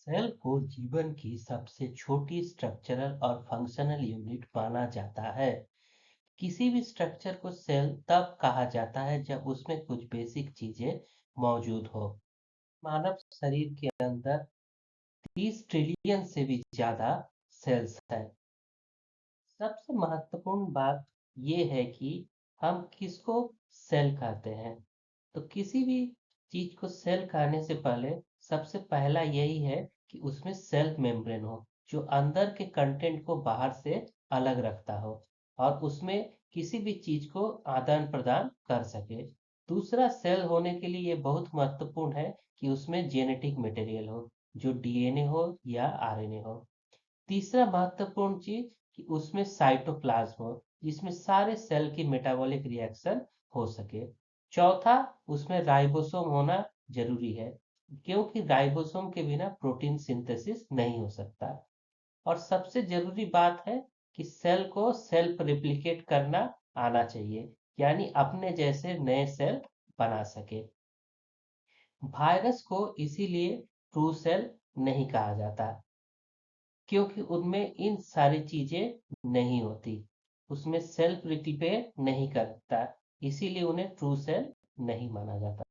Cell को जीवन की सबसे छोटी स्ट्रक्चरल और फंक्शनल यूनिट माना जाता है। किसी भी स्ट्रक्चर को सेल तब कहा जाता है जब उसमें कुछ बेसिक चीजें मौजूद हो। मानव शरीर के अंदर 30 ट्रिलियन से भी ज्यादा सेल्स हैं। सबसे महत्वपूर्ण बात ये है कि हम किसको सेल कहते हैं। तो किसी भी चीज को सेल कहने से पहले सबसे पहला यही है कि उसमें सेल्फ मेम्ब्रेन हो, जो अंदर के कंटेंट को बाहर से अलग रखता हो और उसमें किसी भी चीज को आदान प्रदान कर सके। दूसरा, सेल होने के लिए ये बहुत महत्वपूर्ण है कि उसमें जेनेटिक मटेरियल हो, जो डीएनए हो या आरएनए हो। तीसरा महत्वपूर्ण चीज कि उसमें साइटोप्लाज्म हो, जिसमें सारे सेल की मेटाबॉलिक रिएक्शन हो सके। चौथा, उसमें राइबोसोम होना जरूरी है, क्योंकि राइबोसोम के बिना प्रोटीन सिंथेसिस नहीं हो सकता। और सबसे जरूरी बात है कि सेल को सेल्फ रिप्लिकेट करना आना चाहिए, यानी अपने जैसे नए सेल बना सके। वायरस को इसीलिए ट्रू सेल नहीं कहा जाता, क्योंकि उनमें इन सारी चीजें नहीं होती, उसमें सेल्फ रिप्लिकेट नहीं करता, इसीलिए उन्हें ट्रू सेल नहीं माना जाता।